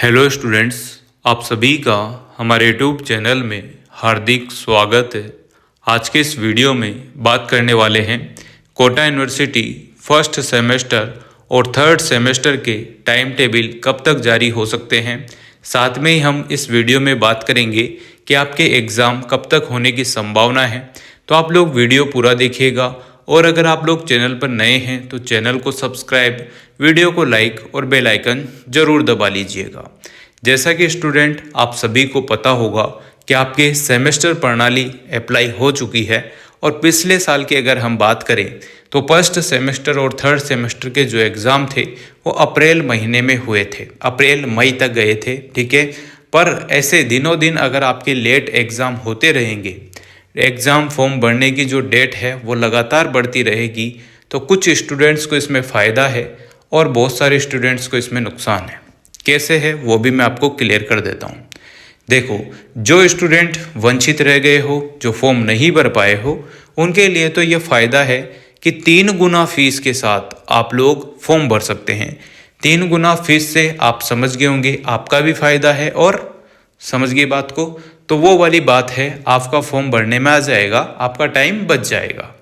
Hello students, आप सभी का हमारे यूट्यूब चैनल में हार्दिक स्वागत है। आज के इस वीडियो में बात करने वाले हैं कोटा यूनिवर्सिटी फर्स्ट सेमेस्टर और थर्ड सेमेस्टर के टाइम टेबल कब तक जारी हो सकते हैं। साथ में ही हम इस वीडियो में बात करेंगे कि आपके एग्ज़ाम कब तक होने की संभावना है। तो आप लोग वीडियो पूरा देखिएगा और अगर आप लोग चैनल पर नए हैं तो चैनल को सब्सक्राइब, वीडियो को लाइक और बेल आइकन ज़रूर दबा लीजिएगा। जैसा कि स्टूडेंट आप सभी को पता होगा कि आपके सेमेस्टर प्रणाली अप्लाई हो चुकी है और पिछले साल की अगर हम बात करें तो फर्स्ट सेमेस्टर और थर्ड सेमेस्टर के जो एग्ज़ाम थे वो अप्रैल महीने में हुए थे, अप्रैल मई तक गए थे, ठीक है। पर ऐसे दिनों दिन अगर आपके लेट एग्ज़ाम होते रहेंगे, एग्ज़ाम फॉर्म भरने की जो डेट है वो लगातार बढ़ती रहेगी, तो कुछ स्टूडेंट्स को इसमें फ़ायदा है और बहुत सारे स्टूडेंट्स को इसमें नुकसान है। कैसे है वो भी मैं आपको क्लियर कर देता हूँ। देखो, जो स्टूडेंट वंचित रह गए हो, जो फॉर्म नहीं भर पाए हो, उनके लिए तो ये फ़ायदा है कि 3 गुना फीस के साथ आप लोग फॉर्म भर सकते हैं। 3 गुना फीस से आप समझ गए होंगे, आपका भी फ़ायदा है और समझ गए बात को, तो वो वाली बात है, आपका फॉर्म भरने में आ जाएगा, आपका टाइम बच जाएगा,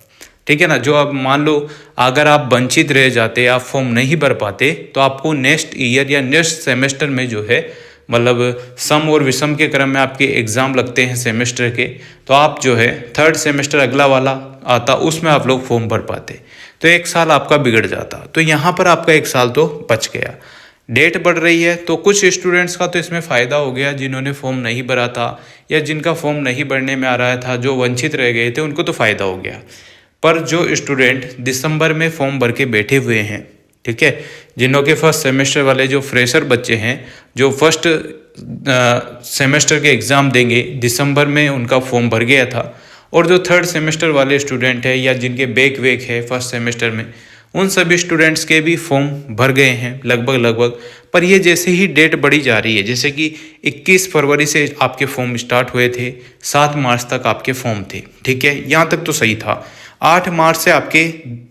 ठीक है ना। जो अब मान लो अगर आप वंचित रह जाते, आप फॉर्म नहीं भर पाते, तो आपको नेक्स्ट ईयर या नेक्स्ट सेमेस्टर में जो है, मतलब सम और विषम के क्रम में आपके एग्ज़ाम लगते हैं सेमेस्टर के, तो आप जो है थर्ड सेमेस्टर अगला वाला आता उसमें आप लोग फॉर्म भर पाते, तो 1 साल आपका बिगड़ जाता। तो यहाँ पर आपका 1 साल तो बच गया। डेट बढ़ रही है तो कुछ स्टूडेंट्स का तो इसमें फ़ायदा हो गया, जिन्होंने फॉर्म नहीं भरा था या जिनका फॉर्म नहीं भरने में आ रहा था, जो वंचित रह गए थे, उनको तो फ़ायदा हो गया। पर जो स्टूडेंट दिसंबर में फॉर्म भर के बैठे हुए हैं, ठीक है, जिन्हों के फर्स्ट सेमेस्टर वाले जो फ्रेशर बच्चे हैं, जो फर्स्ट सेमेस्टर के एग्ज़ाम देंगे, दिसंबर में उनका फॉर्म भर गया था, और जो थर्ड सेमेस्टर वाले स्टूडेंट है या जिनके बैक वेक है फर्स्ट सेमेस्टर में, उन सभी स्टूडेंट्स के भी फॉर्म भर गए हैं लगभग। पर ये जैसे ही डेट बढ़ी जा रही है, जैसे कि 21 फरवरी से आपके फॉर्म स्टार्ट हुए थे, 7 मार्च तक आपके फॉर्म थे, ठीक है, यहाँ तक तो सही था। 8 मार्च से आपके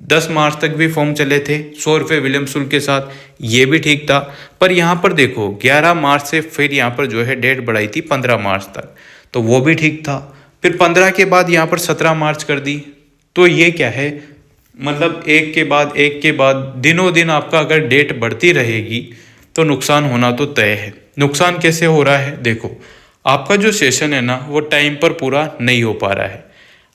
10 मार्च तक भी फॉर्म चले थे 100 रुपये विलम्ब शुल्क के साथ, ये भी ठीक था। पर यहाँ पर देखो 11 मार्च से फिर यहाँ पर जो है डेट बढ़ाई थी 15 मार्च तक, तो वो भी ठीक था। फिर 15 के बाद यहाँ पर 17 मार्च कर दी, तो ये क्या है, मतलब एक के बाद दिनों दिन आपका अगर डेट बढ़ती रहेगी तो नुकसान होना तो तय है। नुकसान कैसे हो रहा है, देखो आपका जो सेशन है ना वो टाइम पर पूरा नहीं हो पा रहा है।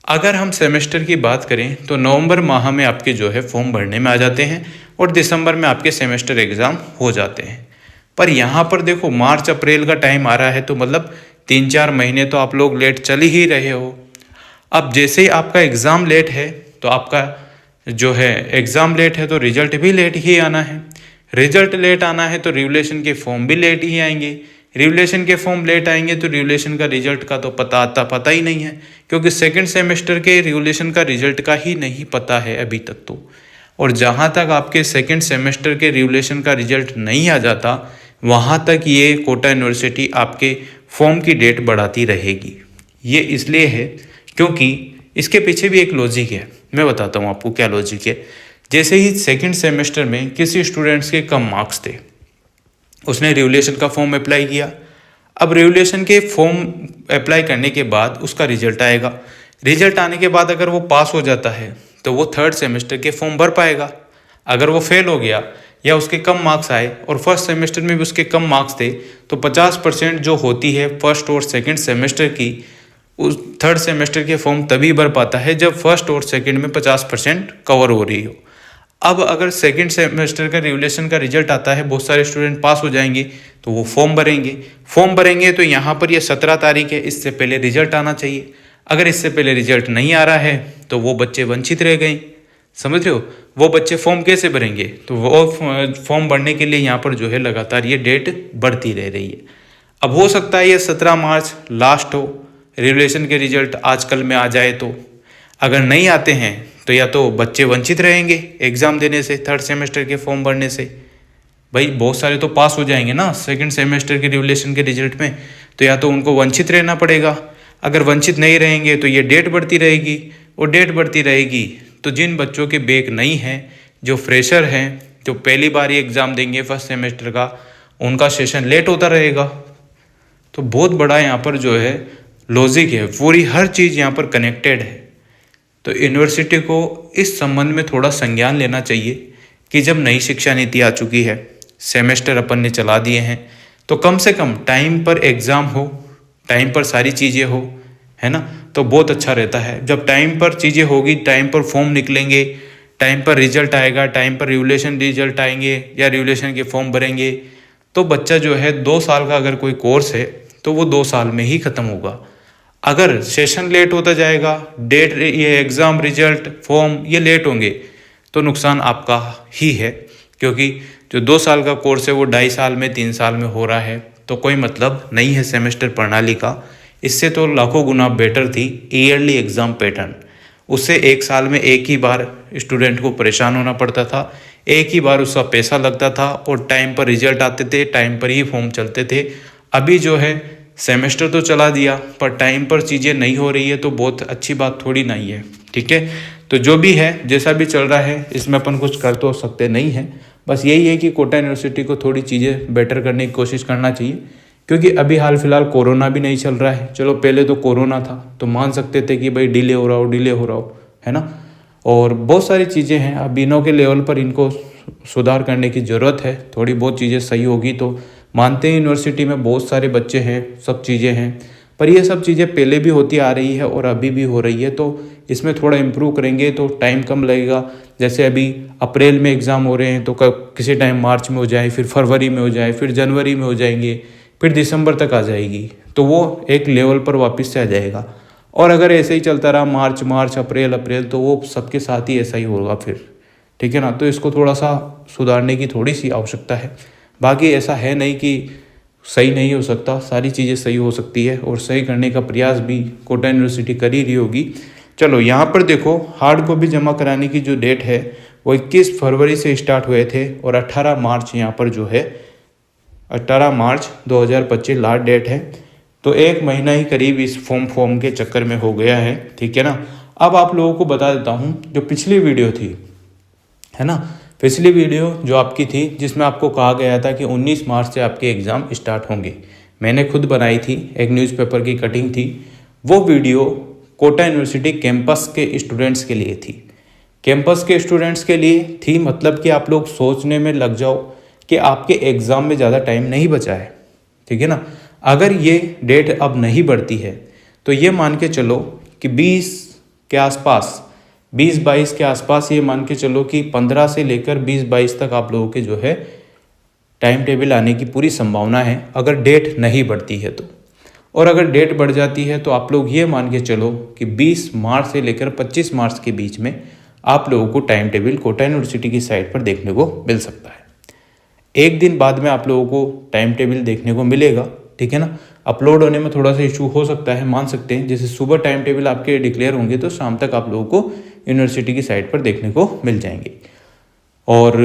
अगर हम सेमेस्टर की बात करें तो नवंबर माह में आपके जो है फॉर्म भरने में आ जाते हैं और दिसंबर में आपके सेमेस्टर एग्ज़ाम हो जाते हैं। पर यहाँ पर देखो मार्च अप्रैल का टाइम आ रहा है, तो मतलब 3-4 महीने तो आप लोग लेट चल ही रहे हो। अब जैसे ही आपका एग्ज़ाम लेट है तो आपका जो है एग्ज़ाम लेट है तो रिजल्ट भी लेट ही आना है, रिजल्ट लेट आना है तो रिवलेशन के फॉर्म भी लेट ही आएंगे, रिवलेशन के फॉर्म लेट आएंगे तो रिवलेशन का रिजल्ट का तो पता ही नहीं है, क्योंकि सेकंड सेमेस्टर के रिवलेशन का रिजल्ट का ही नहीं पता है अभी तक तो। और जहाँ तक आपके सेकंड सेमेस्टर के रिवलेशन का रिजल्ट नहीं आ जाता, वहाँ तक ये कोटा यूनिवर्सिटी आपके फॉर्म की डेट बढ़ाती रहेगी। ये इसलिए है क्योंकि इसके पीछे भी एक लॉजिक है, मैं बताता हूँ आपको क्या लॉजिक है। जैसे ही सेकंड सेमेस्टर में किसी स्टूडेंट्स के कम मार्क्स थे, उसने रिवलेशन का फॉर्म अप्लाई किया। अब रिवलेशन के फॉर्म अप्लाई करने के बाद उसका रिजल्ट आएगा, रिजल्ट आने के बाद अगर वो पास हो जाता है तो वो थर्ड सेमेस्टर के फॉर्म भर पाएगा। अगर वो फेल हो गया या उसके कम मार्क्स आए और फर्स्ट सेमेस्टर में भी उसके कम मार्क्स थे, तो 50% जो होती है फर्स्ट और सेकेंड सेमेस्टर की, उस थर्ड सेमेस्टर के फॉर्म तभी भर पाता है जब फर्स्ट और सेकंड में 50% कवर हो रही हो। अब अगर सेकंड सेमेस्टर का रिवलेशन का रिजल्ट आता है, बहुत सारे स्टूडेंट पास हो जाएंगे, तो वो फॉर्म भरेंगे तो यहाँ पर ये 17 तारीख है, इससे पहले रिजल्ट आना चाहिए। अगर इससे पहले रिजल्ट नहीं आ रहा है तो वो बच्चे वंचित रह गए, समझ रहे हो। वो बच्चे फॉर्म कैसे भरेंगे, तो वो फॉर्म भरने के लिए यहाँ पर जो है लगातार ये डेट बढ़ती रह रही है। अब हो सकता है ये 17 मार्च लास्ट हो, रिवलेशन के रिजल्ट आजकल में आ जाए, तो अगर नहीं आते हैं तो या तो बच्चे वंचित रहेंगे एग्ज़ाम देने से, थर्ड सेमेस्टर के फॉर्म भरने से। भाई बहुत सारे तो पास हो जाएंगे ना सेकंड सेमेस्टर के रिवलेशन के रिजल्ट में, तो या तो उनको वंचित रहना पड़ेगा। अगर वंचित नहीं रहेंगे तो ये डेट बढ़ती रहेगी, और डेट बढ़ती रहेगी तो जिन बच्चों के बैक नहीं हैं, जो फ्रेशर हैं, जो पहली बार ही एग्ज़ाम देंगे फर्स्ट सेमेस्टर का, उनका सेशन लेट होता रहेगा। तो बहुत बड़ा यहाँ पर जो है लॉजिक है, पूरी हर चीज़ यहाँ पर कनेक्टेड है। तो यूनिवर्सिटी को इस संबंध में थोड़ा संज्ञान लेना चाहिए कि जब नई शिक्षा नीति आ चुकी है, सेमेस्टर अपन ने चला दिए हैं, तो कम से कम टाइम पर एग्ज़ाम हो, टाइम पर सारी चीज़ें हो, है ना, तो बहुत अच्छा रहता है। जब टाइम पर चीज़ें होगी, टाइम पर फॉर्म निकलेंगे, टाइम पर रिजल्ट आएगा, टाइम पर रिवोल्यूशन रिजल्ट आएंगे या रिवोल्यूशन के फॉर्म भरेंगे, तो बच्चा जो है 2 साल का अगर कोई कोर्स है तो वो 2 साल में ही ख़त्म होगा। अगर सेशन लेट होता जाएगा, डेट, ये एग्ज़ाम रिजल्ट फॉर्म ये लेट होंगे, तो नुकसान आपका ही है, क्योंकि जो 2 साल का कोर्स है वो 2.5 साल में 3 साल में हो रहा है, तो कोई मतलब नहीं है सेमेस्टर प्रणाली का। इससे तो लाखों गुना बेटर थी ईयरली एग्ज़ाम पैटर्न। उससे 1 साल में एक ही बार स्टूडेंट को परेशान होना पड़ता था, एक ही बार उसका पैसा लगता था और टाइम पर रिजल्ट आते थे, टाइम पर ही फॉर्म चलते थे। अभी जो है सेमेस्टर तो चला दिया पर टाइम पर चीज़ें नहीं हो रही है, तो बहुत अच्छी बात थोड़ी नहीं है। ठीक है, तो जो भी है, जैसा भी चल रहा है, इसमें अपन कुछ कर तो सकते नहीं हैं। बस यही है कि कोटा यूनिवर्सिटी को थोड़ी चीज़ें बेटर करने की कोशिश करना चाहिए, क्योंकि अभी हाल फिलहाल कोरोना भी नहीं चल रहा है। चलो पहले तो कोरोना था तो मान सकते थे कि भाई डिले हो रहा हो, है ना, और बहुत सारी चीज़ें हैं। अब इनों के लेवल पर इनको सुधार करने की ज़रूरत है। थोड़ी बहुत चीज़ें सही होगी तो मानते हैं यूनिवर्सिटी में बहुत सारे बच्चे हैं, सब चीज़ें हैं, पर ये सब चीज़ें पहले भी होती आ रही है और अभी भी हो रही है। तो इसमें थोड़ा इम्प्रूव करेंगे तो टाइम कम लगेगा। जैसे अभी अप्रैल में एग्ज़ाम हो रहे हैं तो किसी टाइम मार्च में हो जाए, फिर फरवरी में हो जाए, फिर जनवरी में हो जाएंगे, फिर दिसंबर तक आ जाएगी, तो वो एक लेवल पर वापस से आ जाएगा। और अगर ऐसे ही चलता रहा मार्च अप्रैल, तो वो सबके साथ ही ऐसा ही होगा फिर। ठीक है ना, तो इसको थोड़ा सा सुधारने की थोड़ी सी आवश्यकता है। बाकी ऐसा है नहीं कि सही नहीं हो सकता, सारी चीज़ें सही हो सकती है और सही करने का प्रयास भी कोटा यूनिवर्सिटी कर ही रही होगी। चलो यहाँ पर देखो, हार्ड कॉपी जमा कराने की जो डेट है वो 21 फरवरी से स्टार्ट हुए थे और 18 मार्च यहाँ पर जो है 18 मार्च 2025 लास्ट डेट है। तो 1 महीना ही करीब इस फॉर्म के चक्कर में हो गया है। ठीक है ना, अब आप लोगों को बता देता हूँ, जो पिछली वीडियो थी, है ना, पिछली वीडियो जो आपकी थी जिसमें आपको कहा गया था कि 19 मार्च से आपके एग्ज़ाम स्टार्ट होंगे, मैंने खुद बनाई थी, एक न्यूज़पेपर की कटिंग थी। वो वीडियो कोटा यूनिवर्सिटी कैंपस के स्टूडेंट्स के लिए थी। कैंपस के स्टूडेंट्स के लिए थी मतलब कि आप लोग सोचने में लग जाओ कि आपके एग्ज़ाम में ज़्यादा टाइम नहीं बचा है। ठीक है ना, अगर ये डेट अब नहीं बढ़ती है तो ये मान के चलो कि 20 के आसपास, 20-22 के आसपास, ये मान के चलो कि 15 से लेकर 20-22 तक आप लोगों के जो है टाइम टेबल आने की पूरी संभावना है, अगर डेट नहीं बढ़ती है तो। और अगर डेट बढ़ जाती है तो आप लोग ये मान के चलो कि 20 मार्च से लेकर 25 मार्च के बीच में आप लोगों को टाइम टेबल कोटा यूनिवर्सिटी की साइट पर देखने को मिल सकता है। एक दिन बाद में आप लोगों को टाइम टेबल देखने को मिलेगा। ठीक है ना, अपलोड होने में थोड़ा सा इशू हो सकता है, मान सकते हैं। जैसे सुबह टाइम टेबल आपके डिक्लेयर होंगे तो शाम तक आप लोगों को यूनिवर्सिटी की साइट पर देखने को मिल जाएंगे। और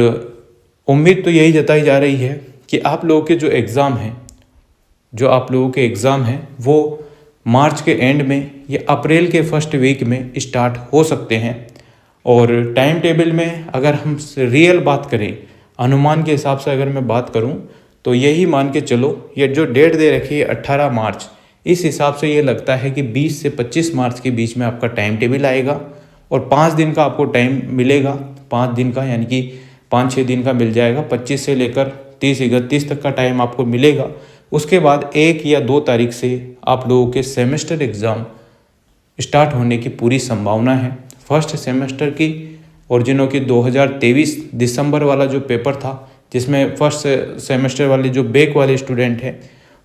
उम्मीद तो यही जताई जा रही है कि आप लोगों के जो एग्ज़ाम हैं, वो मार्च के एंड में या अप्रैल के फर्स्ट वीक में स्टार्ट हो सकते हैं। और टाइम टेबल में अगर हम रियल बात करें, अनुमान के हिसाब से अगर मैं बात करूं, तो यही मान के चलो, ये जो डेट दे रखी है 18 मार्च, इस हिसाब से ये लगता है कि 20 से 25 मार्च के बीच में आपका टाइम टेबल आएगा और 5 दिन का आपको टाइम मिलेगा। 5 दिन का यानी कि 5-6 दिन का मिल जाएगा। 25 से लेकर 30-31 तक का टाइम आपको मिलेगा। उसके बाद 1 या 2 तारीख से आप लोगों के सेमेस्टर एग्ज़ाम स्टार्ट होने की पूरी संभावना है। फर्स्ट सेमेस्टर की और जिनों की 2023 दिसंबर वाला जो पेपर था, जिसमें फर्स्ट सेमेस्टर वाले जो बैक वाले स्टूडेंट हैं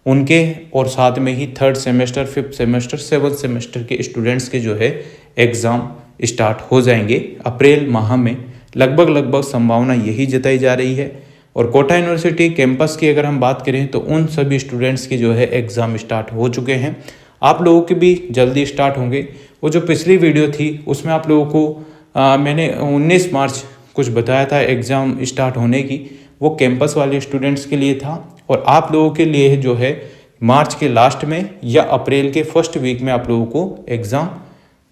उनके, और साथ में ही 3rd semester, 5th semester, 7th semester के स्टूडेंट्स के जो है एग्ज़ाम स्टार्ट हो जाएंगे अप्रैल माह में। लगभग संभावना यही जताई जा रही है। और कोटा यूनिवर्सिटी कैंपस की अगर हम बात करें तो उन सभी स्टूडेंट्स के जो है एग्ज़ाम स्टार्ट हो चुके हैं। आप लोगों के भी जल्दी स्टार्ट होंगे। वो जो पिछली वीडियो थी उसमें आप लोगों को मैंने 19 मार्च कुछ बताया था एग्ज़ाम स्टार्ट होने की, वो कैंपस वाले स्टूडेंट्स के लिए था। और आप लोगों के लिए जो है मार्च के लास्ट में या अप्रैल के फर्स्ट वीक में आप लोगों को एग्ज़ाम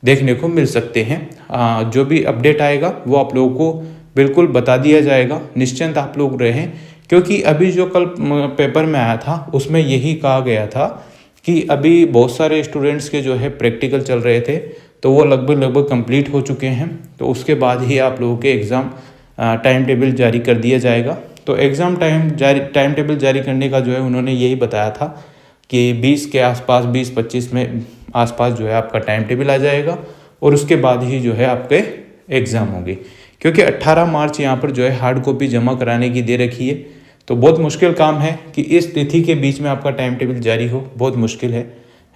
देखने को मिल सकते हैं। जो भी अपडेट आएगा वो आप लोगों को बिल्कुल बता दिया जाएगा। निश्चिंत आप लोग रहें क्योंकि अभी जो कल पेपर में आया था उसमें यही कहा गया था कि अभी बहुत सारे स्टूडेंट्स के जो है प्रैक्टिकल चल रहे थे, तो वो लगभग कंप्लीट हो चुके हैं। तो उसके बाद ही आप लोगों के एग्ज़ाम टाइम टेबल जारी कर दिया जाएगा। तो एग्ज़ाम टाइम टेबल जारी करने का जो है उन्होंने यही बताया था कि 20 के आसपास 20-25 में आसपास जो है आपका टाइम टेबल आ जाएगा और उसके बाद ही जो है आपके एग्ज़ाम होंगे। क्योंकि 18 मार्च यहाँ पर जो है हार्ड कॉपी जमा कराने की दे रखी है, तो बहुत मुश्किल काम है कि इस तिथि के बीच में आपका टाइम टेबल जारी हो, बहुत मुश्किल है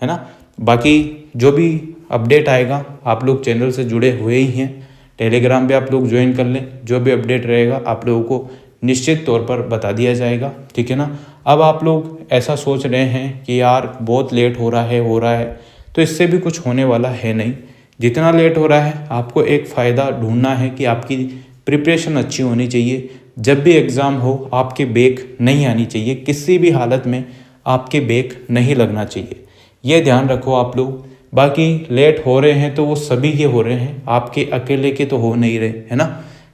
ना। बाकी जो भी अपडेट आएगा, आप लोग चैनल से जुड़े हुए ही हैं, टेलीग्राम पे आप लोग ज्वाइन कर लें, जो भी अपडेट रहेगा आप लोगों को निश्चित तौर पर बता दिया जाएगा, ठीक है ना। अब आप लोग ऐसा सोच रहे हैं कि यार बहुत लेट हो रहा है, तो इससे भी कुछ होने वाला है नहीं। जितना लेट हो रहा है आपको एक फ़ायदा ढूंढना है कि आपकी प्रिपरेशन अच्छी होनी चाहिए। जब भी एग्ज़ाम हो आपके बैक नहीं आनी चाहिए, किसी भी हालत में आपके बैक नहीं लगना चाहिए, ये ध्यान रखो आप लोग। बाकी लेट हो रहे हैं तो वो सभी के हो रहे हैं, आपके अकेले के तो हो नहीं रहे, है ना।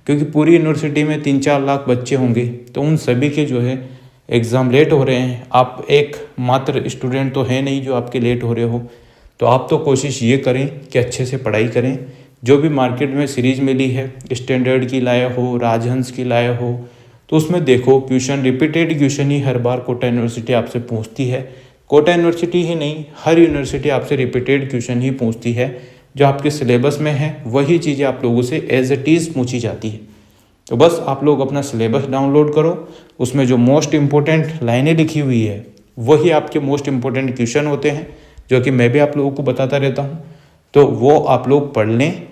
क्योंकि पूरी यूनिवर्सिटी में 3-4 लाख बच्चे होंगे, तो उन सभी के जो है एग्ज़ाम लेट हो रहे हैं। आप एक मात्र स्टूडेंट तो है नहीं जो आपके लेट हो रहे हो। तो आप तो कोशिश ये करें कि अच्छे से पढ़ाई करें। जो भी मार्केट में सीरीज़ मिली है, स्टैंडर्ड की लाए हो, राजहंस की लाए हो, तो उसमें देखो क्वेश्चन रिपीटेड क्वेश्चन ही हर बार कोटा यूनिवर्सिटी आपसे पूछती है। कोटा यूनिवर्सिटी ही नहीं, हर यूनिवर्सिटी आपसे रिपीटेड क्वेश्चन ही पूछती है। जो आपके सिलेबस में है वही चीज़ें आप लोगों से एज इट इज़ पूछी जाती है। तो बस आप लोग अपना सिलेबस डाउनलोड करो, उसमें जो मोस्ट इम्पोर्टेंट लाइनें लिखी हुई है वही आपके मोस्ट इम्पोर्टेंट क्वेश्चन होते हैं, जो कि मैं भी आप लोगों को बताता रहता हूँ। तो वो आप लोग पढ़ लें,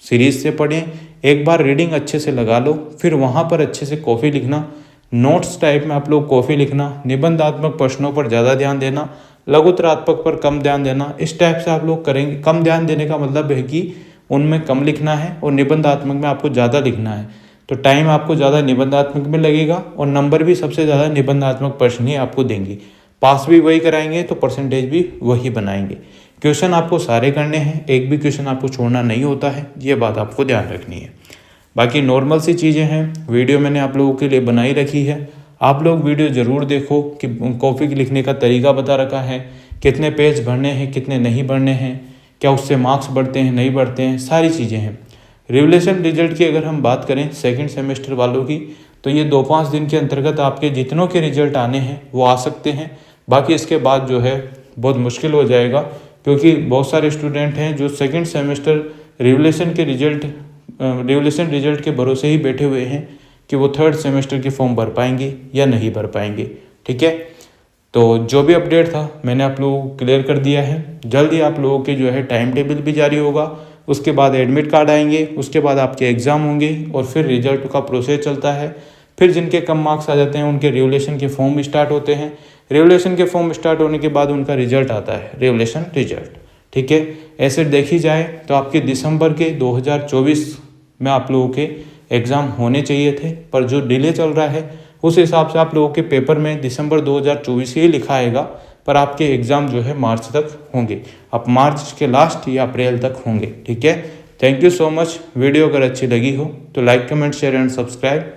सीरीज से पढ़ें, एक बार रीडिंग अच्छे से लगा लो, फिर वहाँ पर अच्छे से कॉपी लिखना, नोट्स टाइप में आप लोग कॉपी लिखना, निबंधात्मक प्रश्नों पर ज़्यादा ध्यान देना, लघुतरात्मक पर कम ध्यान देना। इस टाइप से आप लोग करेंगे। कम ध्यान देने का मतलब है कि उनमें कम लिखना है और निबंधात्मक में आपको ज़्यादा लिखना है। तो टाइम आपको ज़्यादा निबंधात्मक में लगेगा और नंबर भी सबसे ज़्यादा निबंधात्मक प्रश्न ही आपको देंगे। पास भी वही कराएंगे तो परसेंटेज भी वही बनाएंगे। क्वेश्चन आपको सारे करने हैं, एक भी क्वेश्चन आपको छोड़ना नहीं होता है, ये बात आपको ध्यान रखनी है। बाकी नॉर्मल सी चीज़ें हैं, वीडियो मैंने आप लोगों के लिए बनाई रखी है। आप लोग वीडियो ज़रूर देखो कि कॉपी लिखने का तरीका बता रखा है, कितने पेज भरने हैं, कितने नहीं भरने हैं, क्या उससे मार्क्स बढ़ते हैं नहीं बढ़ते हैं, सारी चीज़ें हैं। रिवलेशन रिजल्ट की अगर हम बात करें सेकंड सेमेस्टर वालों की, तो ये 2-5 दिन के अंतर्गत आपके जितनों के रिजल्ट आने हैं वो आ सकते हैं। बाकी इसके बाद जो है बहुत मुश्किल हो जाएगा, क्योंकि बहुत सारे स्टूडेंट हैं जो सेकंड सेमेस्टर रिवलेशन रिजल्ट के भरोसे ही बैठे हुए हैं कि वो थर्ड सेमेस्टर के फॉर्म भर पाएंगे या नहीं भर पाएंगे, ठीक है। तो जो भी अपडेट था मैंने आप लोगों को क्लियर कर दिया है। जल्दी आप लोगों के जो है टाइम टेबल भी जारी होगा, उसके बाद एडमिट कार्ड आएंगे, उसके बाद आपके एग्ज़ाम होंगे और फिर रिजल्ट का प्रोसेस चलता है। फिर जिनके कम मार्क्स आ जाते हैं उनके रिवलेशन के फॉर्म स्टार्ट होते हैं। रिवलेशन के फॉर्म स्टार्ट होने के बाद उनका रिजल्ट आता है, रिवलेशन रिजल्ट, ठीक है। ऐसे देखी जाए तो आपके दिसंबर के 2024 में आप लोगों के एग्ज़ाम होने चाहिए थे, पर जो डिले चल रहा है उस हिसाब से आप लोगों के पेपर में दिसंबर 2024 ही लिखा आएगा, पर आपके एग्ज़ाम जो है मार्च तक होंगे। अब मार्च के लास्ट या अप्रैल तक होंगे, ठीक है। Thank you so much. Video अगर अच्छी लगी हो तो like, comment, share and subscribe.